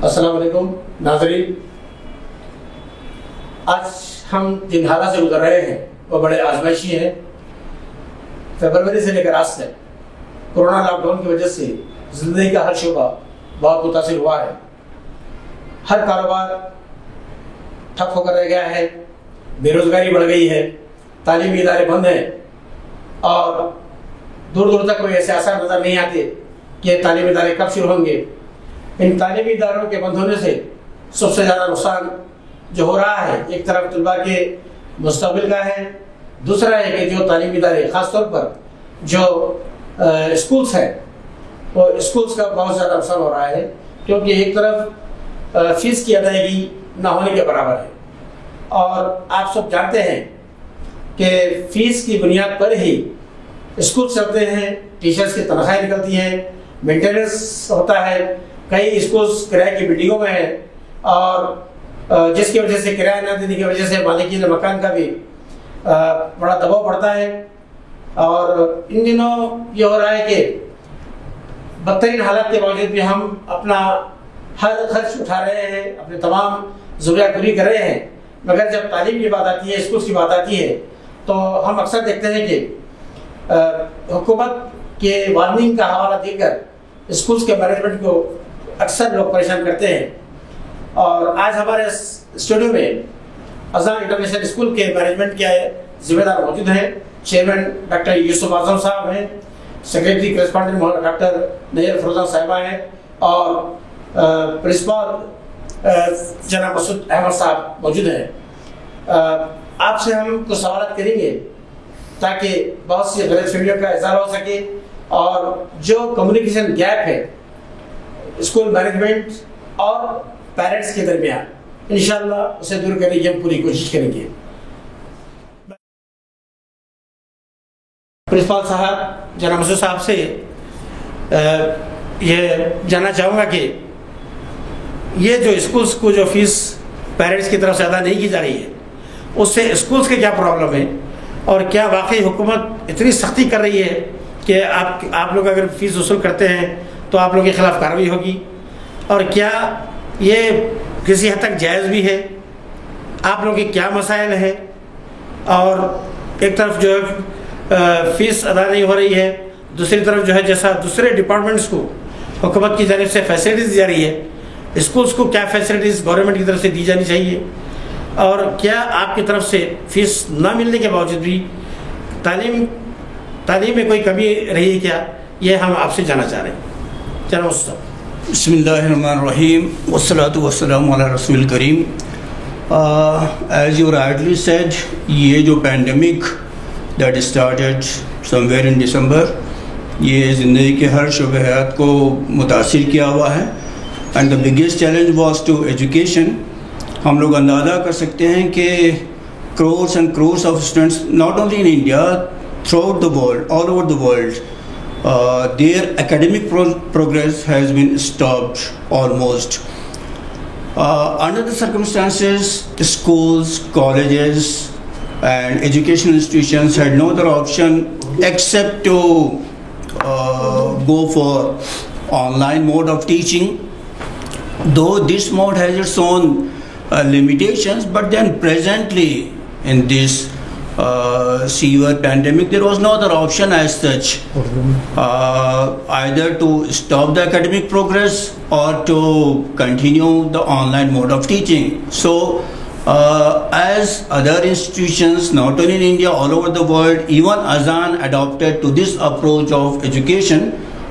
السلام علیکم ناظرین، آج ہم جن حالات سے گزر رہے ہیں وہ بڑے آزمائشی ہیں۔ فروری سے لے کر آج تک کورونا لاک ڈاؤن کی وجہ سے زندگی کا ہر شعبہ بہت متاثر ہوا ہے۔ ہر کاروبار ٹھپ ہو کر رہ گیا ہے، بے روزگاری بڑھ گئی ہے، تعلیمی ادارے بند ہیں اور دور دور تک کوئی ایسے آثار نظر نہیں آتے کہ تعلیمی ادارے کب شروع ہوں گے۔ ان تعلیمی اداروں کے بند ہونے سے سب سے زیادہ نقصان جو ہو رہا ہے، ایک طرف طلباء کے مستقبل کا ہے، دوسرا ہے کہ جو تعلیمی ادارے خاص طور پر جو اسکولس ہیں وہ اسکولس کا بہت زیادہ نقصان ہو رہا ہے، کیونکہ ایک طرف فیس کی ادائیگی نہ ہونے کے برابر ہے اور آپ سب جانتے ہیں کہ فیس کی بنیاد پر ہی اسکول چلتے ہیں، ٹیچرز کی تنخواہیں نکلتی ہیں، مینٹیننس ہوتا ہے۔ کئی اسکولس کرایہ کی بلڈنگوں میں ہیں اور جس کی وجہ سے کرایہ نہ دینے کی وجہ سے مالکین مکان کا بھی بڑا دباؤ پڑتا ہے۔ اور ان دنوں یہ ہو رہا ہے کہ بدترین حالات کے باوجود بھی ہم اپنا ہر خرچ اٹھا رہے ہیں، اپنے تمام ضروریات پوری کر رہے ہیں، مگر جب تعلیم کی بات آتی ہے، اسکولس کی بات آتی ہے تو ہم اکثر دیکھتے ہیں کہ حکومت کے وارننگ کا حوالہ دے کر اسکولس کے مینجمنٹ کو اکثر لوگ پریشان کرتے ہیں۔ اور آج ہمارے اسٹوڈیو میں اذان انٹرنیشنل اسکول کے مینجمنٹ کے ذمہ دار موجود ہیں۔ چیئرمین ڈاکٹر یوسف اعظم صاحب ہیں، سیکریٹری کرسپونڈنٹ ڈاکٹر نیر فروزہ صاحبہ ہیں اور پرنسپل جناب مسعود احمد صاحب موجود ہیں۔ آپ سے ہم کچھ سوالات کریں گے تاکہ بہت سی غلط فہمیوں کا اظہار ہو سکے اور جو کمیونیکیشن گیپ ہے اسکول مینجمنٹ اور پیرنٹس کے درمیان، انشاءاللہ اسے دور کرنے کی ہم پوری کوشش کریں گے۔ پرنسپل صاحب جناب مسعود صاحب سے یہ جاننا چاہوں گا کہ یہ جو اسکولس کو جو فیس پیرنٹس کی طرف سے ادا نہیں کی جا رہی ہے، اس سے اسکولس کے کیا پرابلم ہے اور کیا واقعی حکومت اتنی سختی کر رہی ہے کہ آپ لوگ اگر فیس وصول کرتے ہیں تو آپ لوگوں کے خلاف کارروائی ہوگی، اور کیا یہ کسی حد تک جائز بھی ہے؟ آپ لوگوں کے کیا مسائل ہیں؟ اور ایک طرف جو ہے فیس ادا نہیں ہو رہی ہے، دوسری طرف جو ہے جیسا دوسرے ڈپارٹمنٹس کو حکومت کی جانب سے فیسلٹیز دی جا رہی ہے، اسکولس کو کیا فیسلٹیز گورنمنٹ کی طرف سے دی جانی چاہیے، اور کیا آپ کی طرف سے فیس نہ ملنے کے باوجود بھی تعلیم میں کوئی کمی رہی ہے کیا؟ یہ ہم آپ سے جاننا چاہ رہے ہیں۔ چلو بسم اللہ الرحمن الرحیم والصلاة والسلام علی رسول الکریم۔ As you rightly said, یہ جو pandemic that started somewhere in December، یہ زندگی کے ہر شعبہ حیات کو متاثر کیا ہوا ہے، and the biggest challenge was to education۔ ہم لوگ اندازہ کر سکتے ہیں کہ crores and crores of students not only in India, throughout the world, all over the world, their academic progress has been stopped almost. Under the circumstances, schools, colleges and educational institutions had no other option except to go for online mode of teaching. Though this mode has its own limitations, but then presently in this severe pandemic there was no other option as such, either to stop the academic progress or to continue the online mode of teaching. So as other institutions not only in India, all over the world, even Azan adopted to this approach of education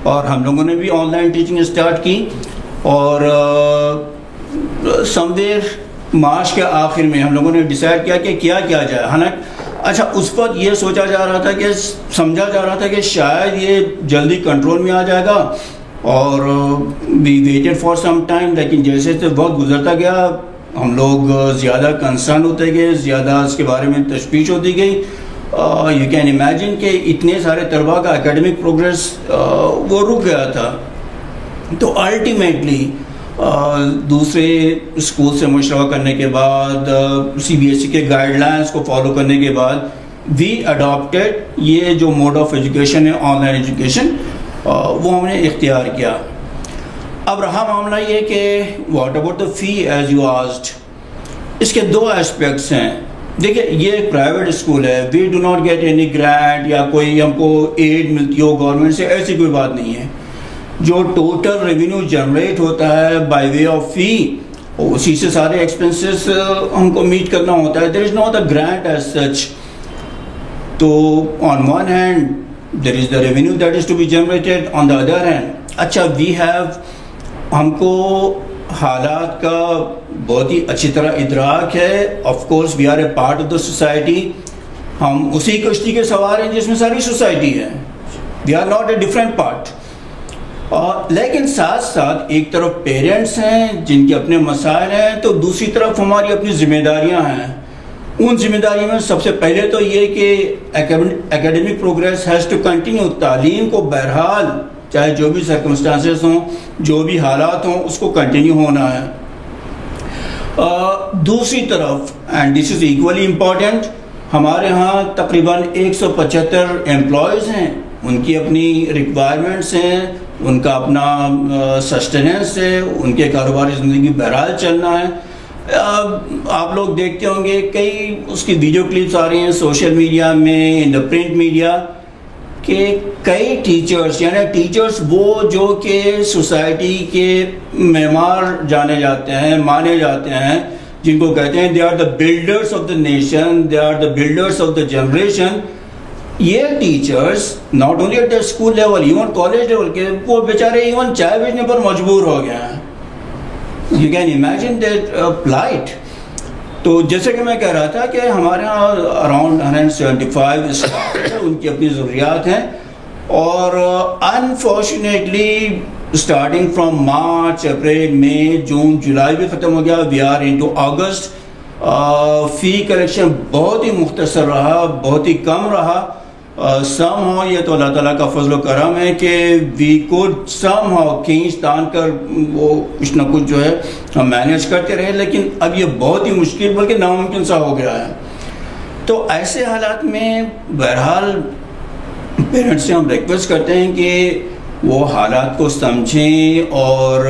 اور ہم لوگوں نے بھی on line teaching start کی، اور somewhere March کے آخر میں ہم لوگوں نے ڈیسائیڈ کیا کہ کیا کیا جائے۔ حالانکہ اچھا اس وقت یہ سوچا جا رہا تھا کہ سمجھا جا رہا تھا کہ شاید یہ جلدی کنٹرول میں آ جائے گا، اور وی ویٹڈ فار سم ٹائم، لیکن جیسے جیسے وقت گزرتا گیا ہم لوگ زیادہ کنسرن ہوتے گئے، زیادہ اس کے بارے میں تشویش ہوتی گئی۔ یو کین امیجن کہ اتنے سارے طلباء کا اکیڈمک پروگریس وہ رک گیا تھا۔ تو الٹیمیٹلی دوسرے اسکول سے مشورہ کرنے کے بعد، سی بی ایس ای کے گائیڈ لائنس کو فالو کرنے کے بعد، وی اڈاپٹیڈ یہ جو موڈ آف ایجوکیشن ہے آن لائن ایجوکیشن، وہ ہم نے اختیار کیا۔ اب رہا معاملہ یہ کہ واٹ اباؤٹ دا فی ایز یو آسڈ، اس کے دو ایسپیکٹس ہیں. دیکھیں یہ ایک پرائیویٹ اسکول ہے، we do not get any grant یا کوئی ہم کو ایڈ ملتی ہو گورنمنٹ سے، ایسی کوئی بات نہیں ہے. جو ٹوٹل ریونیو جنریٹ ہوتا ہے بائی وے آف فی، اسی سے سارے ایکسپنسز ہم کو میٹ کرنا ہوتا ہے. There is not a grant as such. تو on one hand there is the revenue that is to be generated, on the other hand اچھا وی ہیو، ہم کو حالات کا بہت ہی اچھی طرح ادراک ہے. Of course we are a part of the society, ہم اسی کشتی کے سوار ہیں جس میں ساری سوسائٹی ہے. We are not a different part. لیکن ساتھ ساتھ ایک طرف پیرنٹس ہیں جن کے اپنے مسائل ہیں، تو دوسری طرف ہماری اپنی ذمہ داریاں ہیں. ان ذمہ داریوں میں سب سے پہلے تو یہ کہ ایکیڈمک پروگریس ہیز ٹو کنٹینیو. تعلیم کو بہرحال چاہے جو بھی سرکمسٹانسز ہوں، جو بھی حالات ہوں، اس کو کنٹینیو ہونا ہے. دوسری طرف and this is equally important, ہمارے ہاں تقریباً 175 امپلائیز ہیں. ان کی اپنی ریکوائرمنٹس ہیں، ان کا اپنا سسٹیننس ہے، ان کے کاروباری زندگی بہرحال چلنا ہے. آپ لوگ دیکھتے ہوں گے کئی اس کی ویڈیو کلپس آ رہی ہیں سوشل میڈیا میں، ان دا پرنٹ میڈیا، کہ کئی ٹیچرز یعنی ٹیچرز وہ جو کہ سوسائٹی کے معمار جانے جاتے ہیں، مانے جاتے ہیں، جن کو کہتے ہیں they are the builders of the nation, they are the builders of the generation. یہ teachers not only at the school level, even college level کے وہ بیچارے ایون چائے بیچنے پر مجبور ہو گئے ہیں. You can imagine that plight. تو جیسے کہ میں کہہ رہا تھا کہ ہمارے یہاں اراؤنڈ 175 اسٹاف ہیں، ان کی اپنی ضروریات ہیں. اور unfortunately starting from March, April, May, June, July بھی ختم ہو گیا، وی آر انٹو اگست. فی کلیکشن بہت ہی مختصر رہا، بہت ہی کم رہا. سم ہاؤ یہ تو اللہ تعالیٰ کا فضل و کرم ہے کہ وی کوڈ سم ہاؤ کھینچ تان کر وہ کچھ نہ کچھ جو ہے ہم مینیج کرتے رہے. لیکن اب یہ بہت ہی مشکل بلکہ ناممکن سا ہو گیا ہے. تو ایسے حالات میں بہرحال پیرنٹس سے ہم ریکویسٹ کرتے ہیں کہ وہ حالات کو سمجھیں اور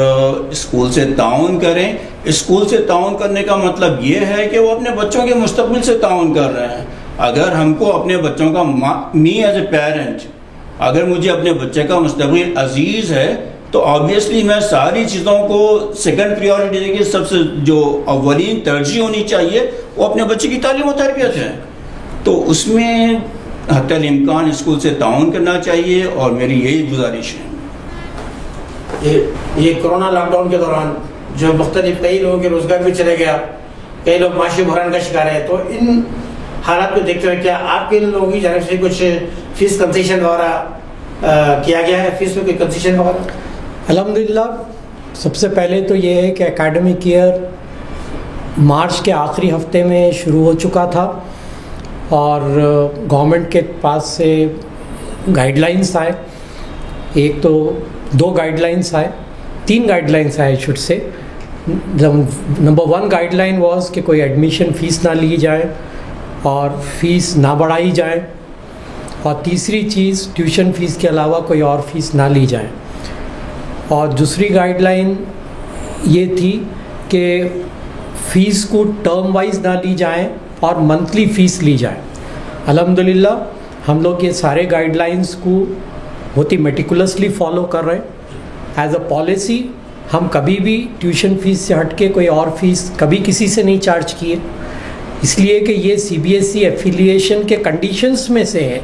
اسکول سے تعاون کریں. اسکول سے تعاون کرنے کا مطلب یہ ہے کہ وہ اپنے بچوں کے مستقبل سے تعاون کر رہے ہیں. اگر ہم کو اپنے بچوں کا می ایز اے پیرنٹ، اگر مجھے اپنے بچے کا مستقبل عزیز ہے تو آبویسلی میں ساری چیزوں کو سیکنڈ پریورٹی دے کے سب سے جو اولین ترجیح ہونی چاہیے وہ اپنے بچے کی تعلیم و تربیت ہے. تو اس میں حتی الامکان اسکول سے تعاون کرنا چاہیے اور میری یہی گزارش ہے. یہ کورونا لاک ڈاؤن کے دوران جو مختلف کئی لوگوں کے روزگار بھی چلے گیا، کئی لوگ معاشی بحران کا شکار ہے، تو ان حالات کو دیکھتے ہوئے کیا آپ کے لوگوں کی جانب سے کچھ فیس کنسیشن وغیرہ کیا گیا ہے؟ فیس میں کوئی کنسیشن وغیرہ؟ الحمدللہ سب سے پہلے تو یہ ہے کہ اکیڈمک ایئر مارچ کے آخری ہفتے میں شروع ہو چکا تھا اور گورنمنٹ کے پاس سے گائیڈ لائنس آئے. ایک تو 2 گائیڈ لائنس آئے، 3 گائیڈ لائنس آئے should say. Number 1 guide line was کہ کوئی ایڈمیشن فیس نہ لی جائے اور فیس نہ بڑھائی جائے، اور تیسری چیز ٹیوشن فیس کے علاوہ کوئی اور فیس نہ لی جائے. اور دوسری گائیڈ لائن یہ تھی کہ فیس کو ٹرم وائز نہ لی جائیں اور منتھلی فیس لی جائے. الحمدللہ ہم لوگ یہ سارے گائیڈ لائنس کو بہت ہی میٹیکولسلی فالو کر رہے ہیں. ایز اے پالیسی ہم کبھی بھی ٹیوشن فیس سے ہٹ کے کوئی اور فیس کبھی کسی سے نہیں چارج کیے، اس لیے کہ یہ CBSE ایفیلیشن کے کنڈیشنز میں سے ہے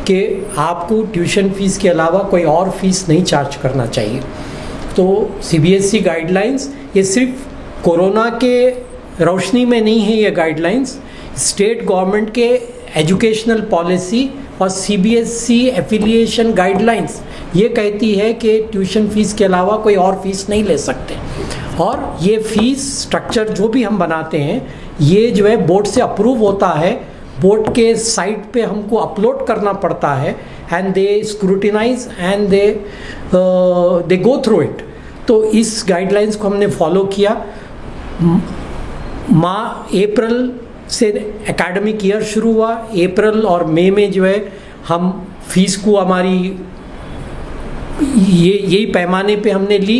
کہ آپ کو ٹیوشن فیس کے علاوہ کوئی اور فیس نہیں چارج کرنا چاہیے. تو CBSE گائیڈ لائنس یہ صرف کورونا کے روشنی میں نہیں ہے، یہ گائیڈ لائنس اسٹیٹ گورنمنٹ کے ایجوکیشنل پالیسی اور CBSE ایفیلیشن گائیڈ لائنس یہ کہتی ہے کہ ٹیوشن فیس کے علاوہ کوئی اور فیس نہیں لے سکتے. اور یہ فیس سٹرکچر جو بھی ہم بناتے ہیں یہ جو ہے بورڈ سے اپروو ہوتا ہے، بورڈ کے سائٹ پہ ہم کو اپلوڈ کرنا پڑتا ہے and they scrutinize and they go through it. تو اس گائیڈ لائنس کو ہم نے فالو کیا. اپریل سے اکیڈمک ایئر شروع ہوا. اپریل اور مئی میں جو ہے ہم فیس کو ہماری یہی پیمانے پہ ہم نے لی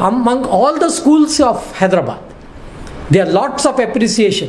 among all the schools of Hyderabad. There are lots of appreciation.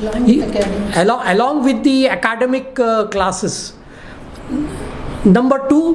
along with the academic classes. Number 2,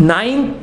9th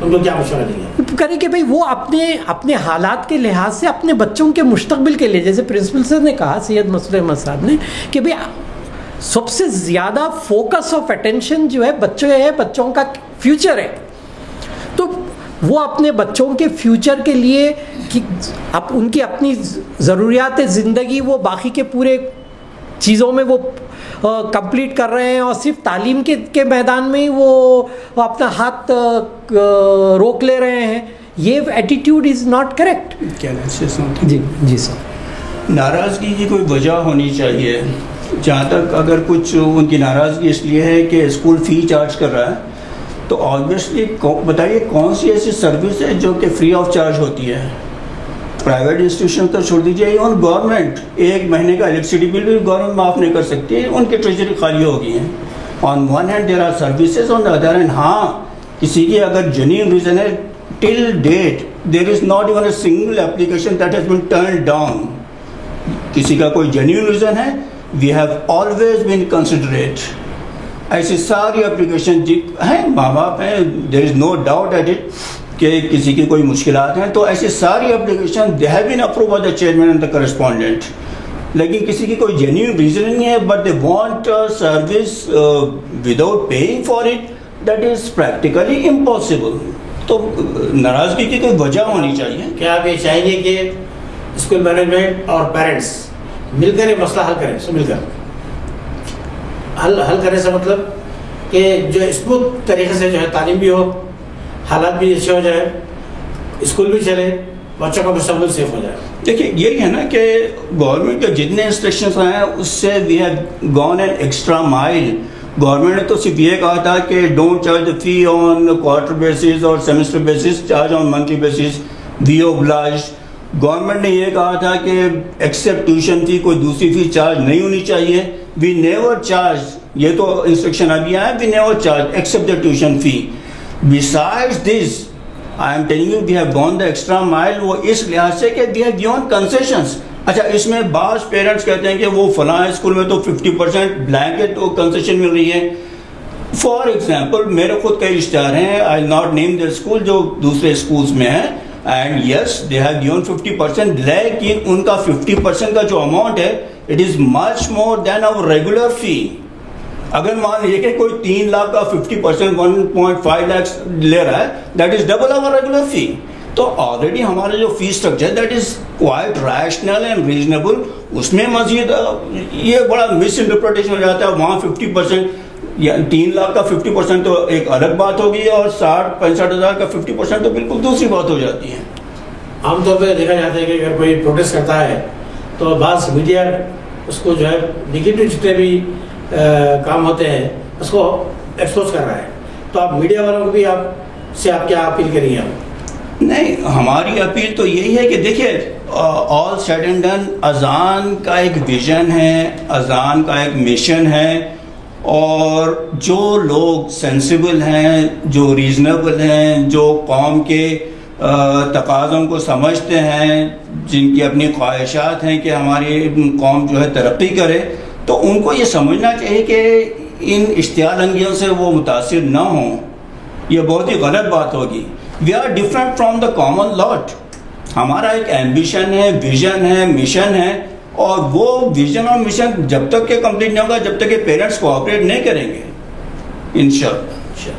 ان کو کیا مشورہ دیں گے؟ کریں کہ بھائی وہ اپنے حالات کے لحاظ سے اپنے بچوں کے مستقبل کے لیے, جیسے پرنسپل صاحب نے کہا, سید مسعود احمد صاحب نے, کہ بھائی سب سے زیادہ فوکس آف اٹینشن جو ہے بچوں کا فیوچر ہے, تو وہ اپنے بچوں کے فیوچر کے لیے ان کی اپنی ضروریات زندگی وہ باقی کے پورے چیزوں میں وہ کمپلیٹ کر رہے ہیں, اور صرف تعلیم کے میدان میں ہی وہ اپنا ہاتھ روک لے رہے ہیں. یہ ایٹیٹیوڈ از ناٹ کریکٹ. جی سر, ناراضگی کی کوئی وجہ ہونی چاہیے. جہاں تک اگر کچھ ان کی ناراضگی اس لیے ہے کہ اسکول فی چارج کر رہا ہے, تو آبویسلی بتائیے کون سی ایسی سروس ہے جو کہ فری آف چارج ہوتی ہے؟ پرائیویٹ انسٹیٹیوشن تو چھوڑ دیجیے, ایون گورنمنٹ ایک مہینے کا الیکٹریسٹی بل بھی گورنمنٹ معاف نہیں کر سکتی, ان کی ٹریجری خالی ہو گئی ہیں. On one hand there are services, on the other hand ہاں کسی کی اگر جینیون ریزن ہے, till date there is not even a single application that has been turned down. کسی کا کوئی جینیون ریزن ہے, we have always been considerate. ایسی ساری اپلیکیشن ہیں, ماں باپ ہیں, there is no doubt at it کہ کسی کی کوئی مشکلات ہیں, تو ایسی ساری application they have been approved by the chairman and the correspondent. لیکن کسی کی کوئی جینیون ریزن نہیں ہے, but they want service without paying for it, that is practically impossible. تو ناراضگی کی کوئی وجہ ہونی چاہیے. کیا آپ یہ چاہیں گے کہ اسکول مینجمنٹ اور پیرنٹس مل کر یہ مسئلہ حل کریں؟ مل کر حل کرنے سے مطلب کہ جو اسموتھ طریقے سے جو ہے تعلیم بھی ہو, حالات بھی اچھے ہو جائے, اسکول بھی چلے, بچوں کا مستقبل سیف ہو جائے. دیکھیے یہی ہے نا کہ گورنمنٹ کے جتنے انسٹرکشنز آئے ہیں اس سے we have gone an extra mile. Government نے تو صرف یہ کہا تھا کہ don't charge the fee on quarter basis اور semester basis, charge on monthly basis, we obliged. Government نے یہ کہا تھا کہ ایکسیپٹ ٹیوشن فی کوئی دوسری فی چارج نہیں ہونی چاہیے. وی نیور چارج, یہ تو انسٹرکشن ابھی آیا, we never charge accept the tuition fee. Besides this, I am telling you, we have gone the extra mile. وہ اس لحاظ سے کہ we have given concessions. اچھا, اس میں بعض پیرنٹس کہتے ہیں کہ وہ فلاں اسکول میں تو 50% بلینکٹ کنسیشن مل رہی ہے. فار ایگزامپل میرے خود کئی رشتے دار ہیں, I not name their school, جو دوسرے اسکولس میں ہیں, and yes they have given 50%, لیکن ان کا 50% کا جو اماؤنٹ ہے it is much more then our regular فی. اگر مان لیجیے کہ کوئی 3 لاکھ کا 50% 1.5 لاکھ لے رہا ہے, that is double our regular fee. تو آلریڈی ہمارا جو fee structure that is quite rational and reasonable. اس میں مزید یہ بڑا مس انٹرپریٹیشن ہو جاتا ہے. وہاں 50% یا 3 لاکھ کا 50% تو ایک الگ بات ہوگی, اور 60-65 ہزار کا 50% تو بالکل دوسری بات ہو جاتی ہے. عام طور پہ دیکھا جاتا ہے کہ اگر کوئی پروٹیسٹ کرتا ہے تو بعض میڈیا اس کو جو ہے نگیٹو جتنے بھی کام ہوتے ہیں اس کو ایکسپوز کر رہا ہے. تو آپ میڈیا والوں کو بھی آپ کیا اپیل کریں گے؟ نہیں, ہماری اپیل تو یہی ہے کہ دیکھیے آل سیڈ اینڈ ڈن, اذان کا ایک ویژن ہے, اذان کا ایک مشن ہے, اور جو لوگ سینسیبل ہیں, جو ریزنیبل ہیں, جو قوم کے تقاضوں کو سمجھتے ہیں, جن کی اپنی خواہشات ہیں کہ ہماری قوم جو ہے ترقی کرے, تو ان کو یہ سمجھنا چاہیے کہ ان اشتعال انگیزیوں سے وہ متاثر نہ ہوں. یہ بہت ہی غلط بات ہوگی. We are different from the common lot. ہمارا ایک ایمبیشن ہے, ویژن ہے, مشن ہے, اور وہ ویژن اور مشن جب تک کہ کمپلیٹ نہیں ہوگا, جب تک کہ پیرنٹس کوآپریٹ نہیں کریں گے انشاءاللہ.